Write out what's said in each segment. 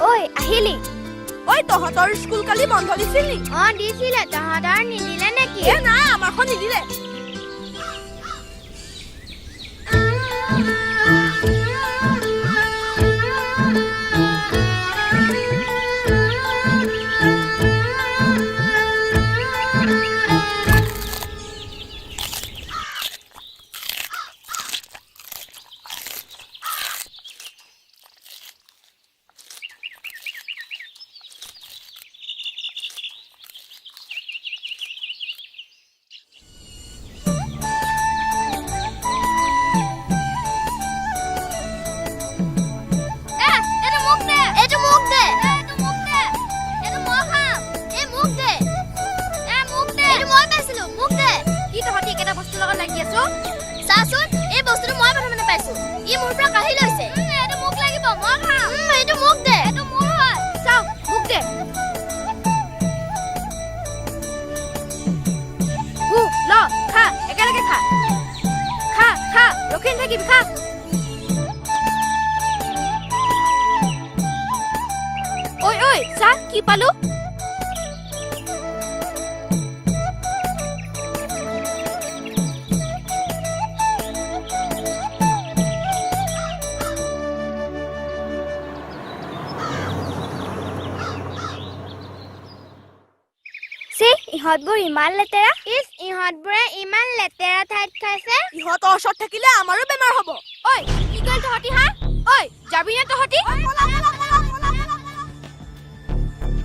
ঐ আহিলি ঐ তহঁতৰ স্কুল কালি বন্ধ দিছিল নি দিছিলে তহঁতৰ নিদিলে নেকি নাই আমাৰখন নিদিলে কি পালো ইহঁতবোৰ ইমান লেতেৰা ইহঁতবোৰে ইমান লেতেৰা ঠাইত খাইছে ইহঁতৰ ওচৰত থাকিলে আমাৰো বেমাৰ হ'ব ঐ কি কল তহঁতি হা ঐ যাবি না তহঁতি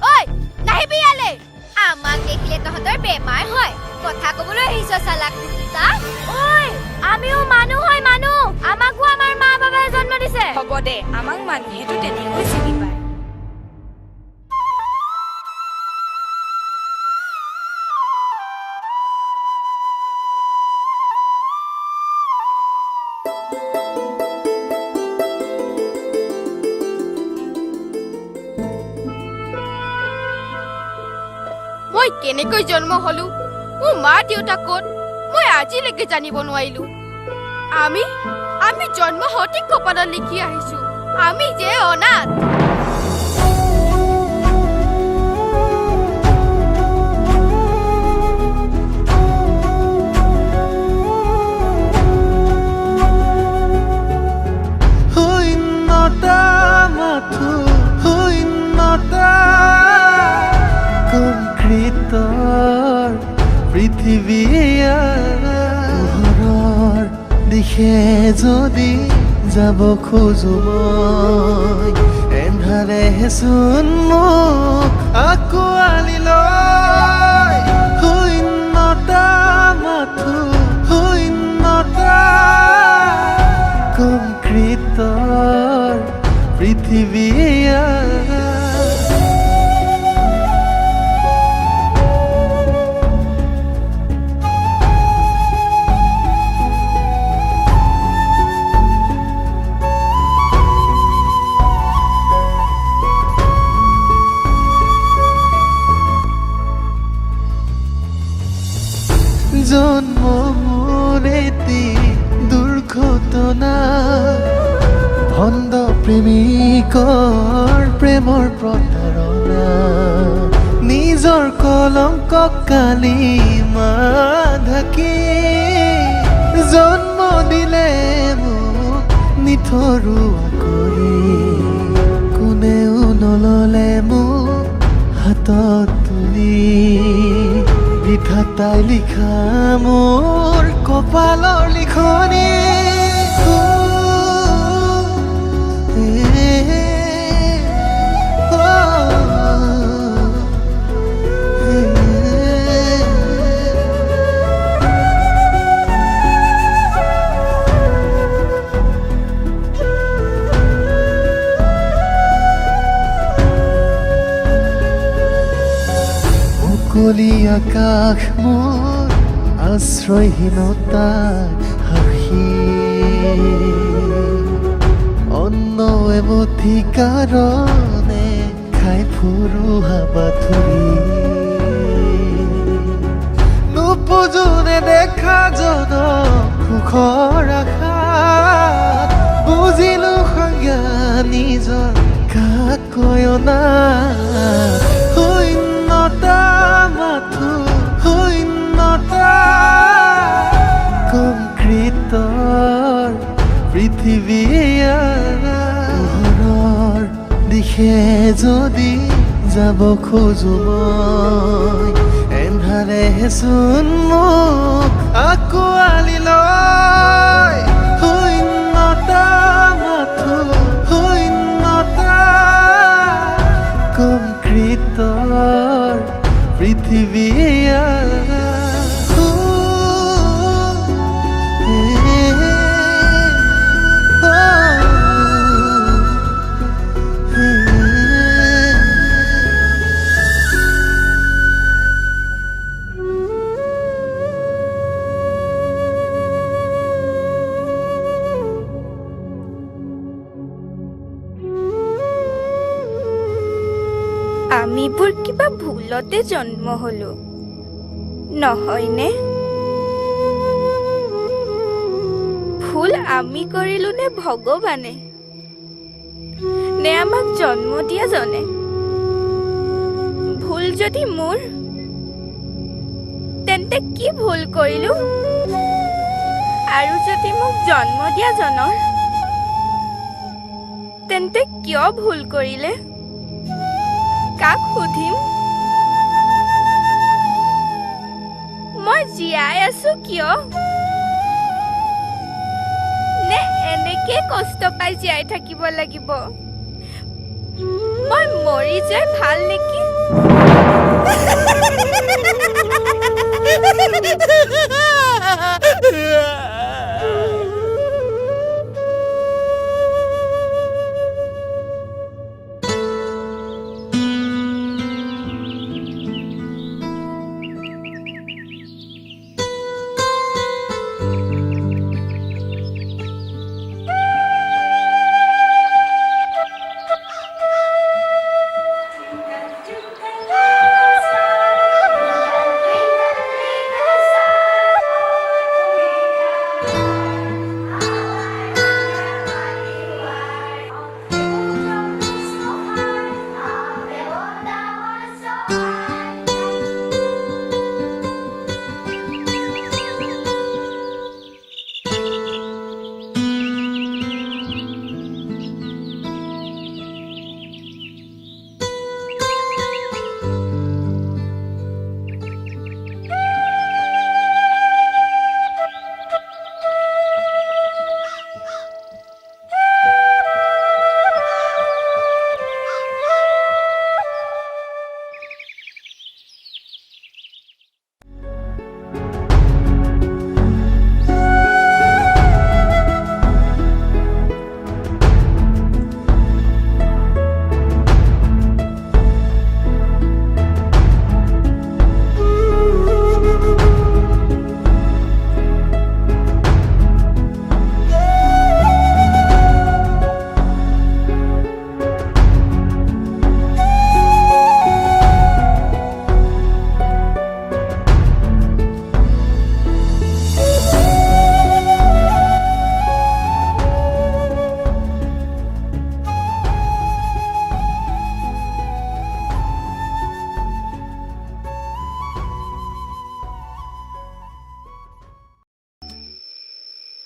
ঐ নাহিবি ইয়ালে আমাক দেখিলে তহঁতৰ বেমাৰ হয় কথা ক'বলৈ আহিছ চালাক কুত্তা ঐ আমিও মানুহ হয় মানুহ আমাকো আমাৰ মা বাবাই জন্ম দিছে হ'ব দে আমাক মানুহেতো তেনেকৈ চিনি পায় মই কেনেকৈ জন্ম হলো মোৰ মা দেউতা ক'ত মই আজিলৈকে জানিব নোৱাৰিলো আমি জন্ম হওঁতে কপালত লিখি আহিছো আমি যে অনাথ পৃথিৱীৰ দিশে যদি যাব খোজো মই এন্ধাৰে চোন মোক আকোৱালি লয় শূন্যতা মাথো শূন্যতা কংক্ৰিটৰ পৃথিৱী জন্ম মোৰ এটি দুৰ্ঘটনা ভণ্ড প্ৰেমিকৰ প্ৰেমৰ প্ৰতাৰণা নিজৰ কলংক কালিমা ঢাকি জন্ম দিলে মোক নিথৰুৱা কৰি কোনেও নললে মোক হাতত তুলি বিধাতাই লিখা মোৰ কপালৰ লিখনি মুকলি আকাশ মোৰ আশ্ৰয়হীনতাৰ হাসি অন্ন এমুঠি কাৰণে খাই ফুৰো হাবাথুৰি নুপুজোনে দেখা জন সুখৰ আশা বুজিলো সংজ্ঞা নিজৰ কাক কয়না শূন্যতা মাথো শূন্যতা কংক্ৰিটৰ পৃথিৱী পোহৰৰ দিশে যদি যাব খোজো মই এন্ধাৰেচোন মোক আকোৱালি লয় শূন্যতা মাথো শূন্যতা কংক্ৰিটৰ পৃথিৱী আমিবোৰ কিবা ভুলতে জন্ম হলো নহয়নে ভুল আমি কৰিলো নে ভগৱানে নে আমাক জন্ম দিয়া জনে ভুল যদি মোৰ তেন্তে কি ভুল কৰিলো আৰু যদি মোক জন্ম দিয়া জনৰ তেন্তে কিয় ভুল কৰিলে কাক সুধিম মই জীয়াই আছো কিয় নে এনেকে কষ্ট পাই জীয়াই থাকিব লাগিব মই মৰি যাই ভাল নেকি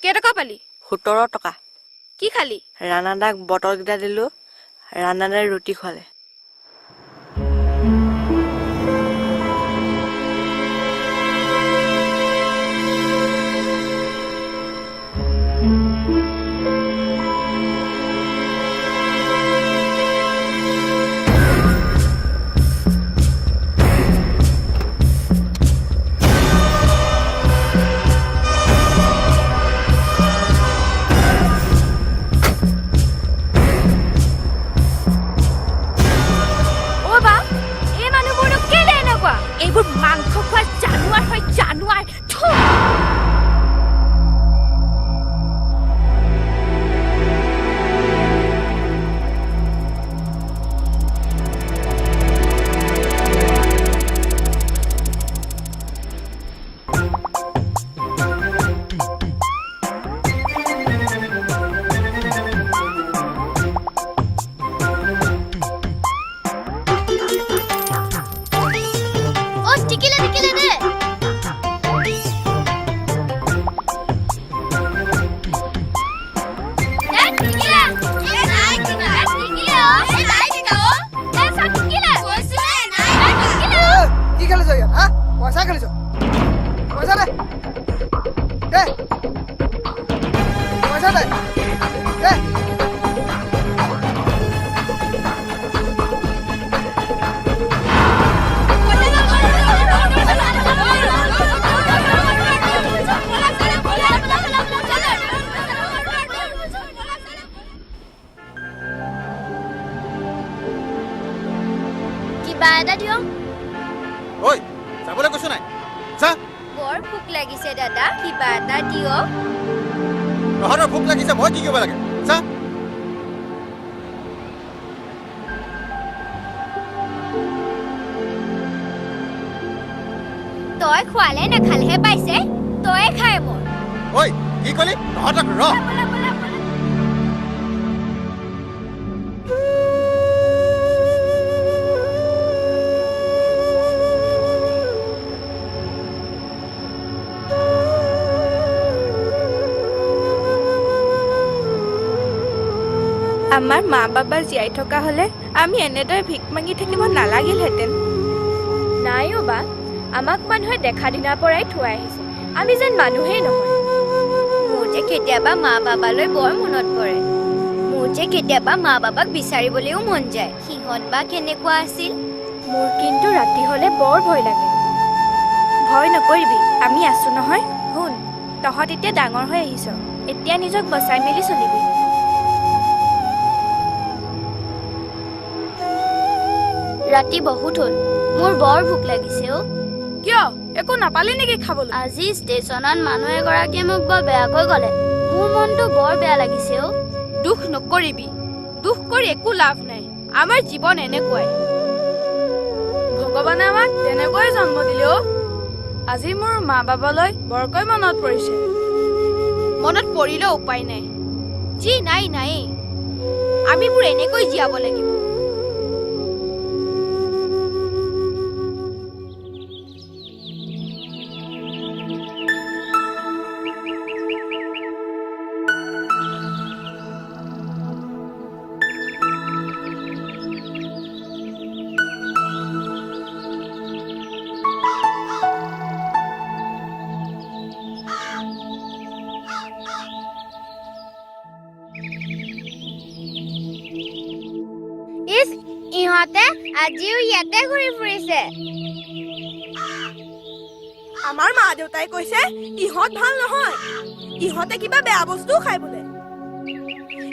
কেটকা পালি 17 টকা কি খালি ৰানাদাক বটল গিটা দিলো ৰানাদাই ৰুটি খোৱালে খেলিছ পইচা দে দে পইচা দে দে কিবা এটা দিয় ঐ যাবলৈ কৈছো নাই যা বৰ ভোক লাগিছে দাদা কিবা এটা দিয় তহঁতৰ ভোক লাগিছে মই কি কৰিব লাগে যা তই খোৱালে নাখালেহে পাইছে তয়ে খাই মোৰ ঐ কি কলি তহঁতক ৰ আমাৰ মা বাবা জীয়াই থকা হলে আমি এনেদৰে ভিক মাগি থাকিব নালাগিলহেঁতেন নাই বা আমাক মানুহে দেখা দিনাৰ পৰাই থৈ আহিছে আমি যেন মানুহেই নহয় মোৰ যে কেতিয়াবা মা বাবালৈ বৰ মনত পৰে মোৰ যে কেতিয়াবা মা বাবাক বিচাৰিবলৈও মন যায় সিহঁত বা কেনেকুৱা আছিল মোৰ কিন্তু ৰাতি হলে বৰ ভয় লাগে ভয় নকৰিবি আমি আছো নহয় শুন তহঁত এতিয়া ডাঙৰ হৈ আহিছ এতিয়া নিজক বচাই মেলি চলিবি ৰাতি বহুত হ'ল মোৰ বৰ ভোক লাগিছে অ কিয় একো নাপালি নেকি খাবলৈ আজি ষ্টেচনত মানুহ এগৰাকীয়ে মোক বৰ বেয়াকৈ গলে মোৰ মনটো বৰ বেয়া লাগিছে অ দুখ নকৰিবি দুখ কৰি একো লাভ নাই আমাৰ জীৱন এনেকুৱাই ভগৱানে আমাক তেনেকৈ জন্ম দিলে অ আজি মোৰ মা বাবালৈ বৰকৈ মনত পৰিছে মনত পৰিলেও উপায় নাই যি নাই নাই আমিবোৰ এনেকৈ জীয়াব লাগিব ইস ইহঁতে আজিও ইয়াতে ঘূৰি ফুৰিছে আমাৰ মা দেউতাই কৈছে ইহঁত ভাল নহয় ইহঁতে কিবা বেয়া বস্তু খাই বোলে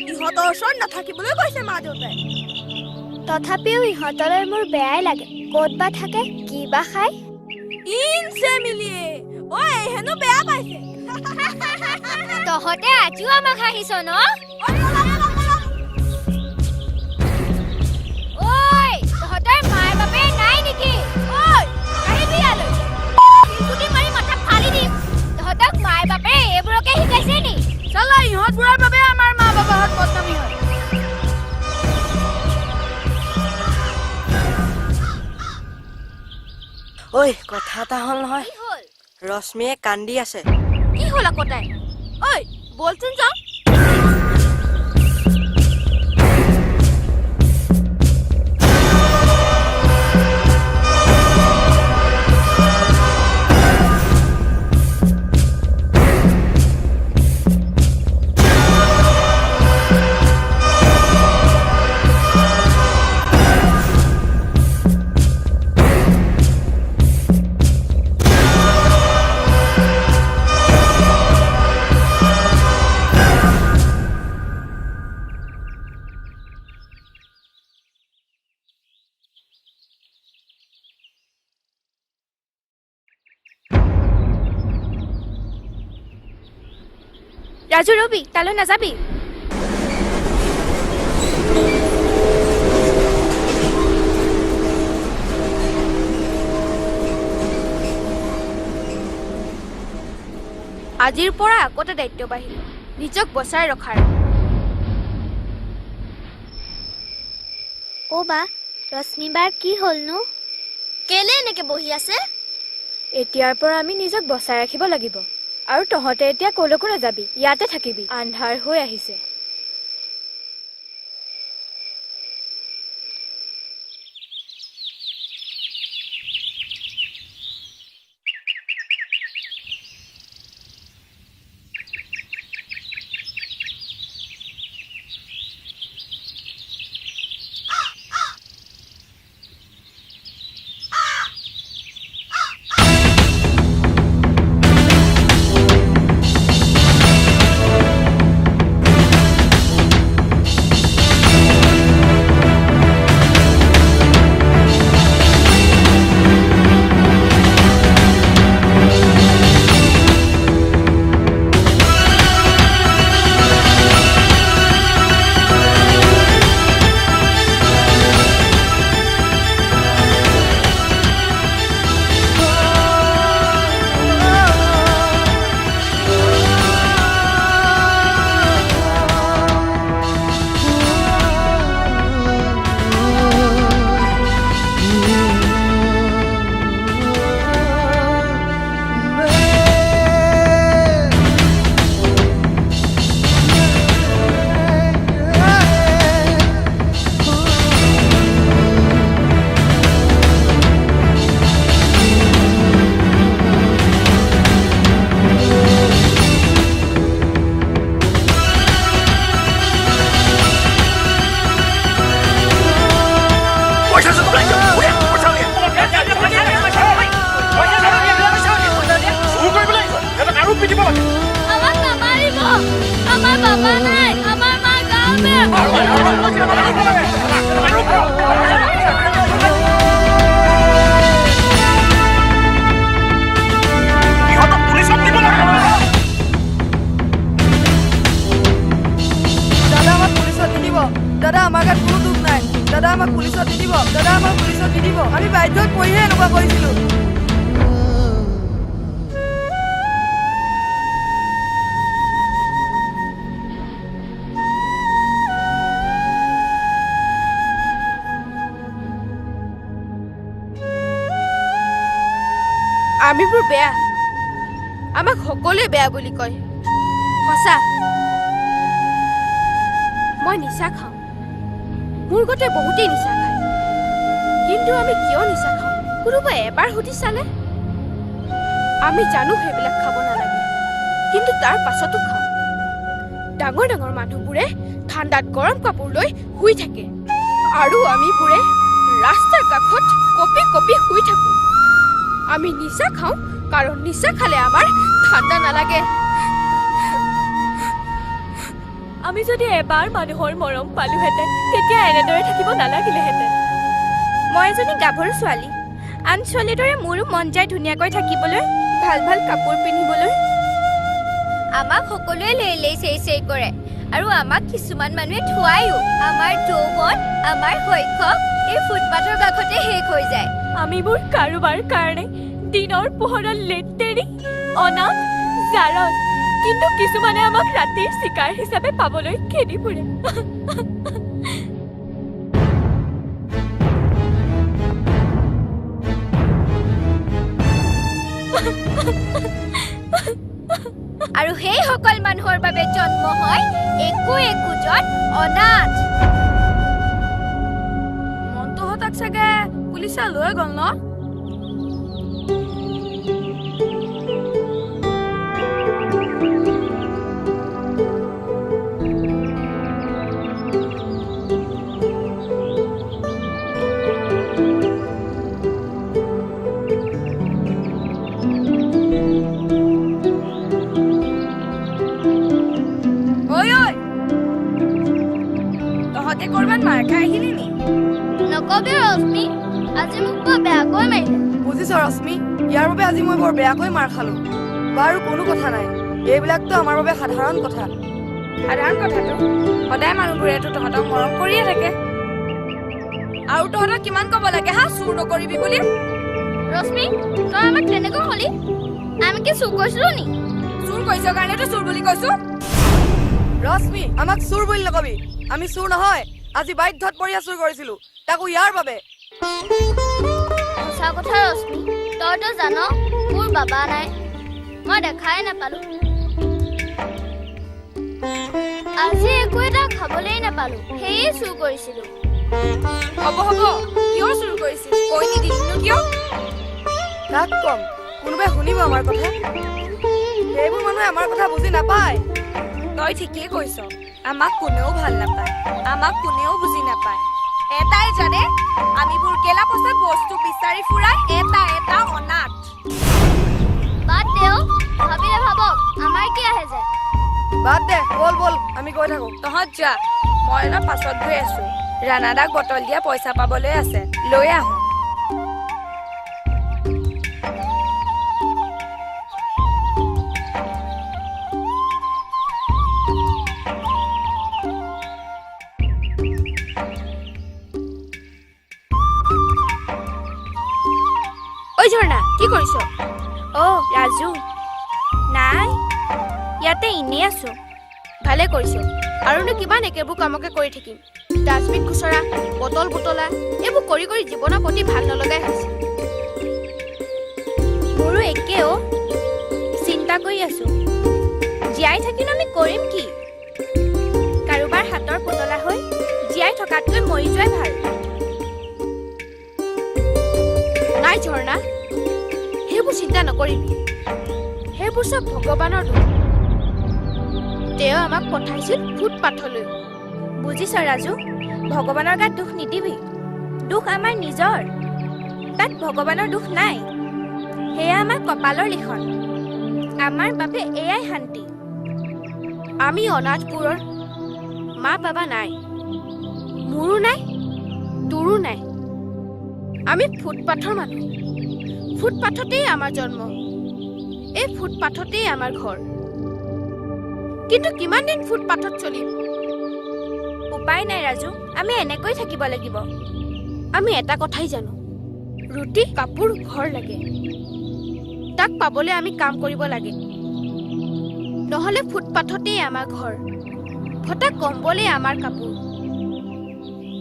ইহঁতৰ ওচৰত নাথাকিবলৈ কৈছে মা দেউতাই তথাপিও ইহঁতলৈ মোৰ বেয়াই লাগে ক'ত বা থাকে কি বা খায় ইনছে মিলিয়ে ঐ হেনো বেয়া পাইছে তহঁতে আজিও আমাক হাঁহিছ ন ঐ তহঁতৰ মাৰ বাপে নাই নেকি ঐ আহিবি ইয়ালৈ শিলগুটি মাৰি মাথা ফালি দিম তহঁতক মাৰ বাপে এইবোৰকে শিকাইছে নি চালা ইহঁতবোৰৰ বাবে আমাৰ মা বাবাহঁত বদনামী হয় ঐ কথা এটা হ'ল নহয় কি হ'ল ৰশ্মিয়ে কান্দি আছে কি হ'ল আকৌ তাই ঐ বলচোন যাওঁ ৰাজু ৰবি তালৈ নাযাবি আজিৰ পৰা আগতে দায়িত্ব বাঢ়িল নিজক বচাই ৰখাৰ অ বা ৰশ্মি বাৰ কি হ'লনো কেলে এনেকে বহি আছে এতিয়াৰ পৰা আমি নিজক বচাই ৰাখিব লাগিব আৰু তহঁতে এতিয়া কলৈকো নাযাবি ইয়াতে থাকিবি আন্ধাৰ হৈ আহিছে দাদা আমাক পুলিচত দি দিব দাদা আমাৰ গাত কোনো দুখ নাই দাদা আমাক পুলিচত দি দিব দাদা আমাক পুলিচত দি দিব আমি বাধ্যত পৰিহে এনেকুৱা কৰিছিলো আমিবোৰ বেয়া আমাক সকলোৱে বেয়া বুলি কয় সঁচা মই নিচা খাওঁ মোৰ গতে বহুতেই নিচা খায় কিন্তু আমি কিয় নিচা খাওঁ কোনোবাই এবাৰ সুধি চালে আমি জানো সেইবিলাক খাব নালাগে কিন্তু তাৰ পাছতো খাওঁ ডাঙৰ ডাঙৰ মানুহবোৰে ঠাণ্ডাত গৰম কাপোৰ লৈ শুই থাকে আৰু আমিবোৰে ৰাস্তাৰ কাষত কপি কপি শুই থাকো আমি নিচা খাওঁ কাৰণ নিচা খালে আমাৰ ঠাণ্ডা নালাগে আমি যদি এবাৰ মানুহৰ মৰম পালোহেঁতেন তেতিয়া এনেদৰে থাকিব নালাগিলেহেঁতেন মই এজনী গাভৰু ছোৱালী আন ছোৱালীৰ দৰে মোৰো মন যায় ধুনীয়াকৈ থাকিবলৈ ভাল ভাল কাপোৰ পিন্ধিবলৈ আমাক সকলোৱে লেই চেই কৰে আৰু আমাক কিছুমান মানুহে থুৱায়ো আমাৰ যৌৱন আমাৰ শৈশৱ এই ফুটপাথৰ কাষতে শেষ হৈ যায় আমিবোৰ কাৰোবাৰ কাৰণে দিনৰ পোহৰত লেতেৰি অনাথ জাৰজ কিন্তু কিছুমানে আমাক ৰাতিৰ চিকাৰ হিচাপে পাবলৈ খেদি ফুৰে আৰু সেই সকল মানুহৰ বাবে জন্ম হয় একোজন অনাথ মন্তুহঁতক চাগে পুলিচে লৈ গ'ল ন নকবি ৰশ্মি আজি মোক বৰ বেয়াকৈ মাৰিলে বুজিছ ৰশ্মি ইয়াৰ বাবে আজি মই বৰ বেয়াকৈ মাৰ খালো বাৰু কোনো কথা নাই এইবিলাকতো আমাৰ বাবে সাধাৰণ কথাটো সদায় মানুহবোৰেতো তহঁতক মৰম কৰিয়ে থাকে আৰু তহঁতক কিমান ক'ব লাগে হা চুৰ নকৰিবি বুলি ৰশ্মি তই আমাক তেনেকৈ হ'লি আমি কি চুৰ কৰিছিলো নি চুৰ কৰিছ কাৰণেতো চুৰ বুলি কৈছো ৰশ্মি আমাক চুৰ বুলি নকবি আমি চুৰ নহয় আজি বাধ্যত পৰি চুৰ কৰিছিলো তাকো ইয়াৰ বাবে সঁচা কথা ৰশ্মি তইতো জান মোৰ বাবা নাই মই দেখাই নাপালো আজি একো এটা খাবলৈ নাপালো সেয়ে চুৰ কৰিছিলো হ'ব কিয় চুৰ কৰিছিল কৈ নিদিলিনো কিয় কাক কম কোনোবাই শুনিব আমাৰ কথা সেইবোৰ মানুহে আমাৰ কথা বুজি নাপায় তই ঠিকেই কৈছ আমাক কোনেও ভাল নাপায় আমাক কোনেও বুজি নাপায় এটাই জানে আমিবোৰ গেলা পচা বস্তু বিচাৰি ফুৰাই এটা অনাথ বাদ দেও ভাবিলে ভাবক আমাৰ কি আহে যায় বাদ দে বল আমি গৈ থাকো তহঁত যা মই অলপ পাছত গৈ আছো ৰাণাদাক বটল দিয়া পইচা পাবলৈ আছে লৈ আহো ঐ ঝৰ্ণা কি কৰিছ ৰাজু নাই ইয়াতে এনেই আছো ভালে কৰিছ আৰুনো কিমান একেবোৰ কামকে কৰি থাকিম ডাষ্টবিন খুচৰা বটল বুটলা এইবোৰ কৰি জীৱনৰ প্ৰতি ভাল নলগাই হৈছে মোৰো একেও চিন্তা কৰি আছো জীয়াই থাকিনো আমি কৰিম কি কাৰোবাৰ হাতৰ পুতলা হৈ জীয়াই থকাতকৈ মৰি যোৱাই ভাল নাই ঝৰ্ণা সেইবোৰ চিন্তা নকৰিবি সেইবোৰ চব ভগৱানৰ দোষ তেওঁ আমাক পঠাইছিল ফুটপাথলৈ বুজিছ ৰাজু ভগৱানৰ গাত দুখ নিদিবি দুখ আমাৰ নিজৰ তাত ভগৱানৰ দুখ নাই সেয়া আমাৰ কপালৰ লিখন আমাৰ বাবে এয়াই শান্তি আমি অনাথবোৰৰ মা বাবা নাই, মোৰো নাই, তোৰো নাই। আমি ফুটপাথৰ মানুহ। ফুটপাথতেই আমাৰ জন্ম, এই ফুটপাথতেই আমাৰ ঘৰ। কিন্তু কিমান দিন ফুটপাথত চলিম? উপায় নাই ৰাজু, আমি এনেকৈ থাকিব লাগিব। আমি এটা কথাই জানো, ৰুটি কাপোৰ ঘৰ লাগে। তাক পাবলৈ আমি কাম কৰিব লাগে, নহ'লে ফুটপাথতেই আমাৰ ঘৰ, ফটা কম্বলেই আমাৰ কাপোৰ,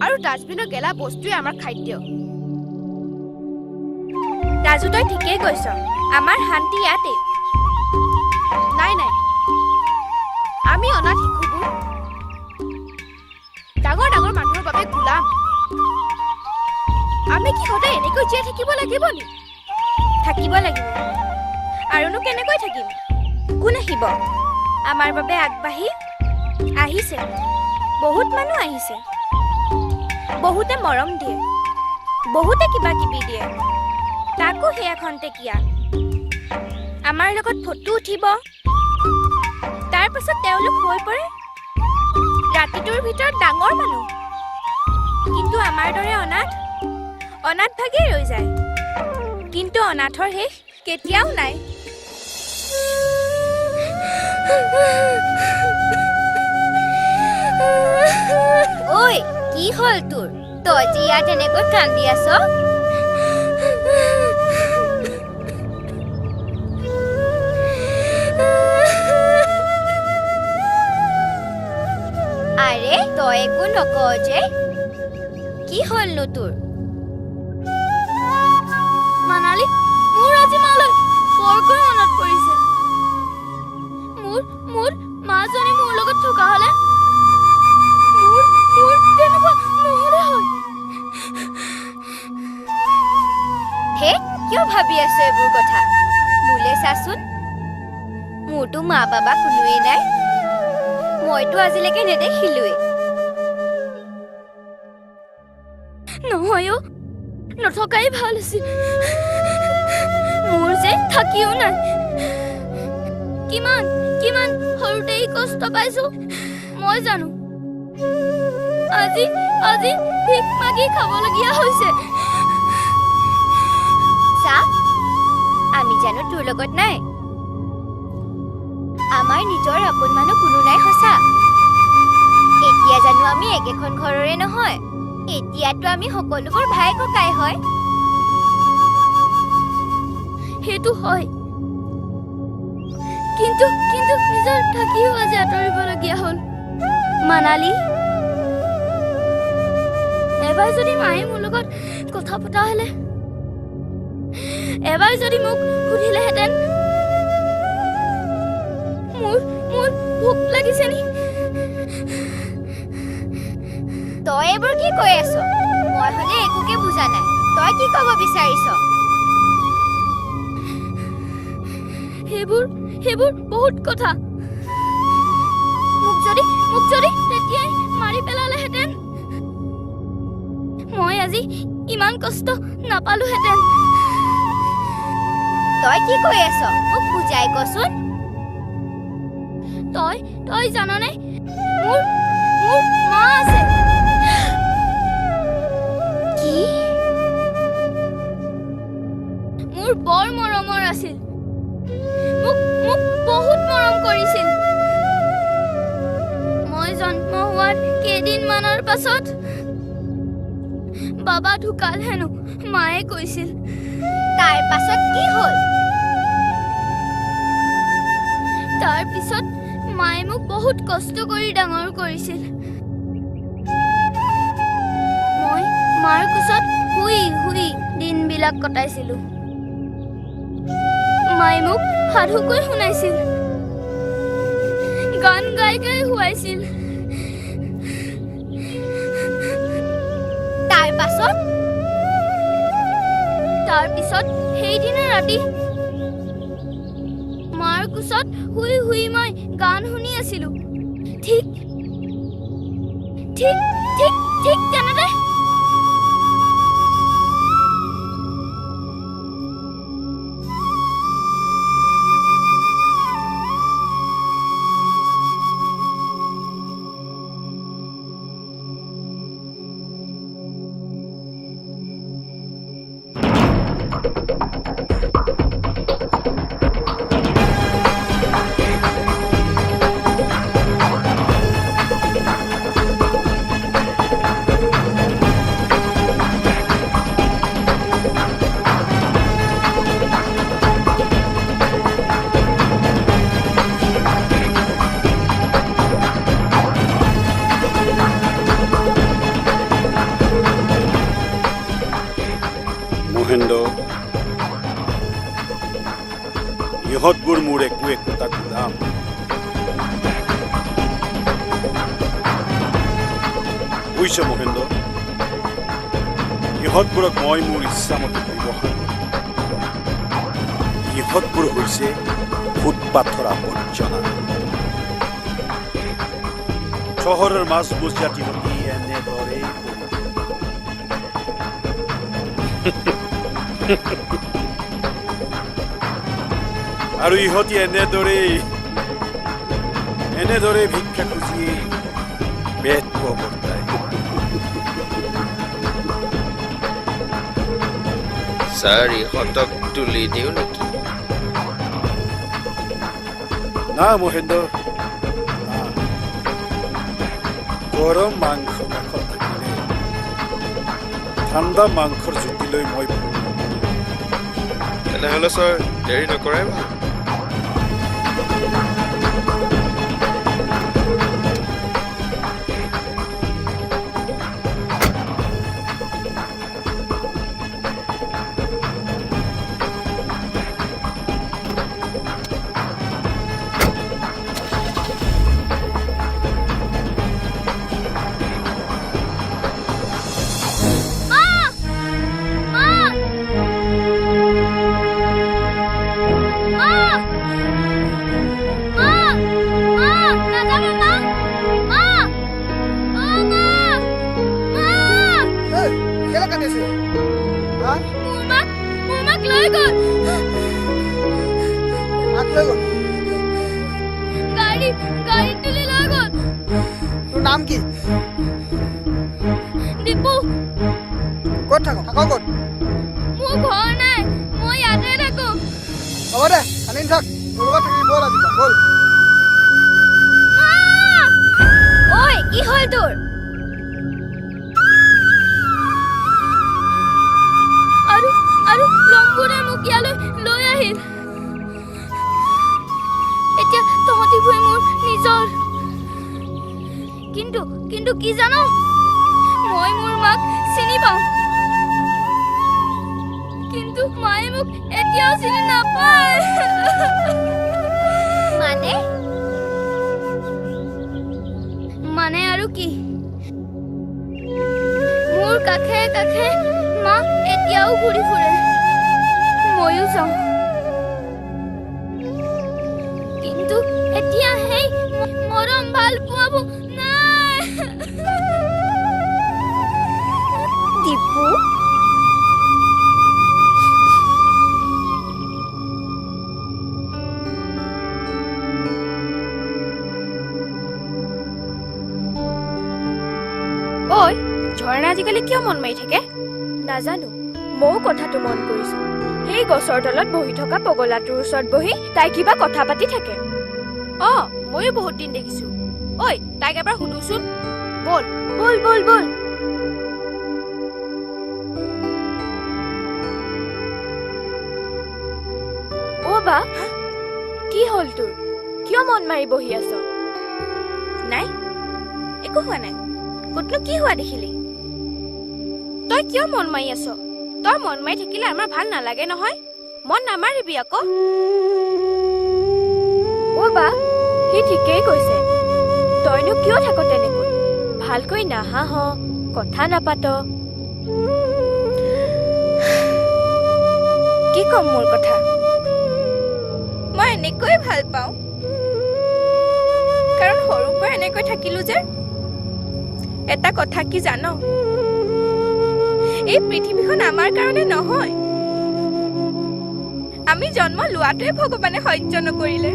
আৰু ডাষ্টবিনৰ গেলা বস্তুৱে আমাৰ খাদ্য। ৰাজু তই ঠিকেই কৈছ, আমাৰ শান্তি ইয়াতে। নাই নাই, আমি অনাথ শিশুবোৰ ডাঙৰ ডাঙৰ মানুহৰ বাবে গোলাম। আমি কি সদায় এনেকৈ জীয়াই থাকিব লাগিব নি? থাকিব লাগিব, আৰুনো কেনেকৈ থাকিম? কোন আহিব আমাৰ বাবে আগবাঢ়ি? আহিছে, বহুত মানুহ আহিছে। বহুতে মৰম দিয়ে, বহুতে কিবা কিবি দিয়ে, তাকো সেয়া খন্তেকীয়া। আমাৰ লগত ফটো উঠিব, তাৰ পাছত তেওঁলোক হৈ পৰে ৰাতিটোৰ ভিতৰত ডাঙৰ মানুহ। কিন্তু আমাৰ দৰে অনাথ ভাগেই ৰৈ যায়। কিন্তু অনাথৰ শেষ কেতিয়াও নাই। ঐ, কি হ'ল তোৰ? তই যে ইয়াত এনেকৈ কান্দি আছ? আৰে তই একো নকৱ যে, কি হ'লনো তোৰ? মানালী, মোৰ আজি মালৈ বৰকৈ মনত পৰিছে। মোৰ মাজনী মোৰ লগত থকা হ'লে মোৰ তেনেকুৱা নহ'লে হয়। হে, কিয় ভাবি আছ এইবোৰ কথা? মোলৈ চাচোন, মোৰতো মা বাবা কোনোৱেই নাই। মইতো আজিলৈকে নেদেখিলোৱেই। নহয় অ', নথকাই ভাল আছিল। মোৰ যে থাকিও নাই। কিমান সৰুতেই কষ্ট পাইছো মই জানো। আজি ভিক মাগি খাবলগীয়া হৈছে। চা, আমি জানো তোৰ লগত নাই? আমাৰ নিজৰ আপোন মানুহ কোনো নাই সঁচা। এতিয়া জানো আমি একেখন ঘৰৰে নহয়? এতিয়াতো আমি সকলোবোৰ ভাই ককাই হয়। সেইটো হয়, কিন্তু নিজৰ থাকিও আজি আঁতৰিবলগীয়া হ'ল। মানালী, এবাৰ যদি মায়ে মোৰ লগত কথা পতা হ'লে, এবাৰ যদি মোক সুধিলেহেঁতেন মোৰ ভোক লাগিছে নি? তই এইবোৰ কি কৈ আছ? মই হ'লে একোকে বুজা নাই। তই কি ক'ব বিচাৰিছ? সেইবোৰ বহুত কথা। মোক যদি তেতিয়াই মাৰি পেলালেহেঁতেন, মই আজি ইমান কষ্ট নাপালোহেঁতেন। তই কি কৈ আছ? মোক বুজাই কচোন। তই জাননে, মোৰ মা আছে। কি? মোৰ বৰ মৰমৰ আছিল। মোক বহুত মৰম কৰিছিল। মই জন্ম হোৱাৰ কেইদিনমানৰ পাছত বাবা ঢুকাল হেনো, মায়ে কৈছিল। তাৰ পাছত কি হ'ল? তাৰ পিছত মায়ে মোক বহুত কষ্ট কৰি ডাঙৰ কৰিছিল। মই মাৰ কোচত শুই দিনবিলাক কটাইছিলো। মায়ে মোক সাধুকৈ শুনাইছিল, গান গাই শুৱাইছিল। তাৰ পিছত সেইদিনা ৰাতি মাৰ কোচত শুই মই গান শুনি আছিলো। ঠিক তেনেদৰে ইহঁতবোৰ মোৰ একো একোটা গোলাম। বুজিছ মহেন্দ্ৰ, ইহঁতবোৰক মই মোৰ ইচ্ছামতে ব্যৱহাৰ কৰিম। ইহঁতবোৰ হৈছে ফুটপাথৰ আৱৰ্জনা। চহৰৰ মাজমজিয়াত ইহঁতি এনেদৰেই আৰু ইহঁতি এনেদৰে ভিক্ষা খুজি পেট বৰ্তাই। ছাৰ ইহঁতক তুলি দিওঁ নেকি? না মহেন্দ্ৰ, না। গৰম মাংস কাষত থাকিলে ঠাণ্ডা মাংসৰ জুতিলৈ মই ভুল নকৰোঁ। তেনেহ'লে ছাৰ দেৰি নকৰাই ভাল। কেলে কান্দিছে হা মাক লৈ গ'ল। মাক লৈ গ'ল? গাড়ীত তুলি লৈ গ'ল। তোৰ নাম কি? দীপু। ক'ত থাক ক'ত? মোৰ ঘৰ নাই, মই ইয়াতে থাকো। হ'ব দে, আনিম থাক। তোৰ লগত থাকি ব'ল আজি ব'ল। ঐ কি হ'ল তোৰ? আৰু লম্বুৰে মোক ইয়ালৈ লৈ আহিল। এতিয়া তহঁতিবোৰে মোৰ নিজৰ। কিন্তু কি জানো, মই মোৰ মাক চিনি পাওঁ, কিন্তু মায়ে মোক এতিয়াও চিনি নাপায়। মানে আৰু কি, মোৰ কাষে কাষে মা এতিয়াও ঘূৰি ফুৰে, ময়ো যাওঁ। কিন্তু এতিয়া সেই মৰম ভাল পোৱাব নাই। দীপু, ঐ ঝৰ্ণা আজিকালি কিয় মন মাৰি থাকে? নাজানো, ময়ো কথাটো মন কৰিছো। সেই গছৰ তলত বহি থকা পগলাটোৰ ওচৰত বহি তাই কিবা কথা পাতি থাকে। ময়ো বহুত দিন দেখিছো। ঐ তাইক এবাৰ সুধোচোন। বল বল বল বল। বা কি হ'ল তোৰ? কিয় মন মাৰি বহি আছ? নাই একো হোৱা নাই। ক'তনো কি হোৱা দেখিলি? তই কিয় মন মাৰি আছ? তই মন মাৰি থাকিলে আমাৰ ভাল নালাগে নহয়। মন নামাৰিবি আকৌ। বা সি ঠিকেই কৈছে। তইনো কিয় থাক তেনেকৈ? ভালকৈ নাহাঁহ, কথা নাপাত। কি কম মোৰ কথা? মই এনেকৈ ভাল পাওঁ, কাৰণ সৰুৰ পৰা এনেকৈ থাকিলো যে। এটা কথা কি জান, এই পৃথিৱীখন আমাৰ কাৰণে নহয়। আমি জন্ম লোৱাটোৱে ভগৱানে সহ্য নকৰিলে,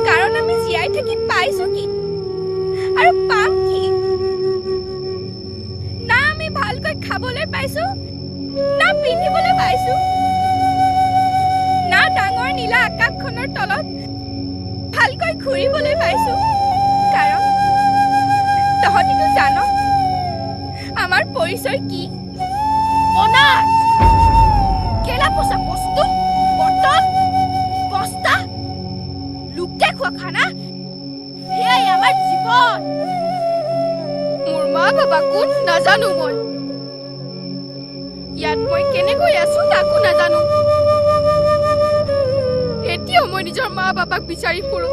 কাৰণ আমি জীয়াই থাকি পাইছো কি আৰু পাম কি? না আমি ভালকৈ খাবলৈ পাইছো, না পিন্ধিবলৈ পাইছো, না ডাঙৰ নীলা আকাশখনৰ তলত ভালকৈ ঘূৰিবলৈ পাইছো। কাৰণ তহঁতিতো জান আমাৰ পৰিচয় কি? অনাথ, কেলা পচা বস্তু, বৰ্তন, বস্তা, লোকে খোৱা খানা, সেয়াই আমাৰ জীৱন। মোৰ মা বাবা কোন নাজানো মই। ইয়াত মই কেনেকৈ আছো তাকো নাজানো। কিয় মই নিজৰ মা বাবাক বিচাৰি ফুৰো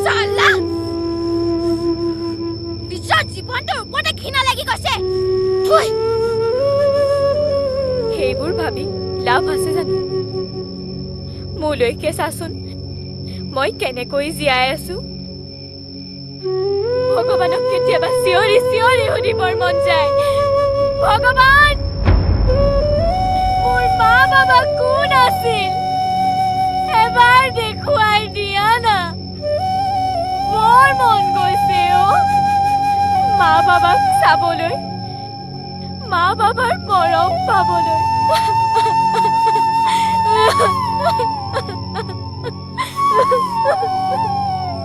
চালা নিজৰ জীৱনটোৰ ওপৰতে ঘৃণা লাগি গৈছে থুই সেইবোৰ ভাবি লাভ আছে জানো মোলৈকে চাচোন মই কেনেকৈ জীয়াই আছো ভগৱানক কেতিয়াবা চিঞৰি চিঞৰি সুধিবৰ মন যায় ভগৱান মোৰ মা বাবা কোন আছিল এবাৰ দেখুৱাই দিয়া না বৰ মন গৈছে মা বাবাক চাবলৈ মা বাবাৰ মৰম পাবলৈ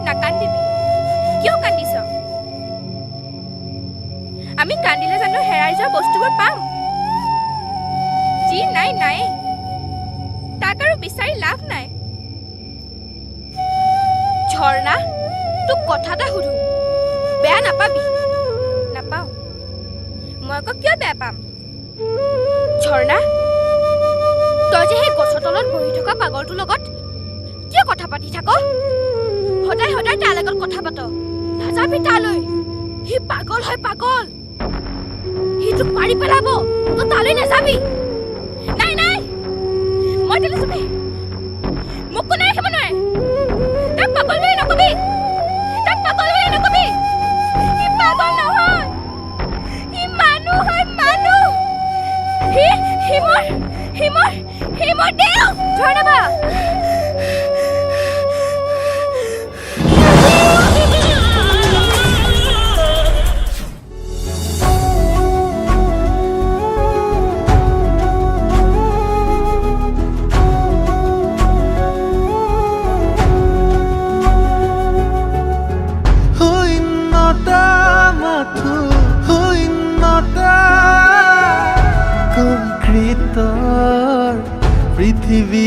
নাকান্দিবি কিয় কান্দিছ আমি কান্দিলে জানো হেৰাই যোৱা বস্তুবোৰ পাম যি নাই নাই তাক আৰু বিচাৰি লাভ নাই ঝৰ্ণা তোক কথা এটা সুধো বেয়া নাপাবি নাপাওঁ মই আকৌ কিয় বেয়া পাম ঝৰ্ণা তই যে সেই গছৰ তলত বহি থকা পাগলটোৰ লগত কিয় কথা পাতি থাক সদায় সদায় তাৰ লগত কথা পাত নাযাবি তালৈ সি পাগল হয় পাগল সি তোক মাৰি পেলাব তই তালৈ নাযাবি নাই নাই মই তালৈ যাবি মোক কোনে ৰাখিব নোৱাৰে তাক পাগল বুলি নকবি তাক পাগল বুলি নকবি সি পাগল নহয় সি মানুহ হয় মানুহ সি মোৰ দেউ ঝৰ্ণা বা কংক্ৰিটৰ পৃথিৱী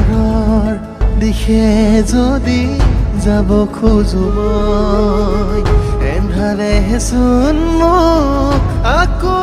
পোহৰৰ দিশে যদি যাব খোজো মই এন্ধাৰেচোন মোক আকৌ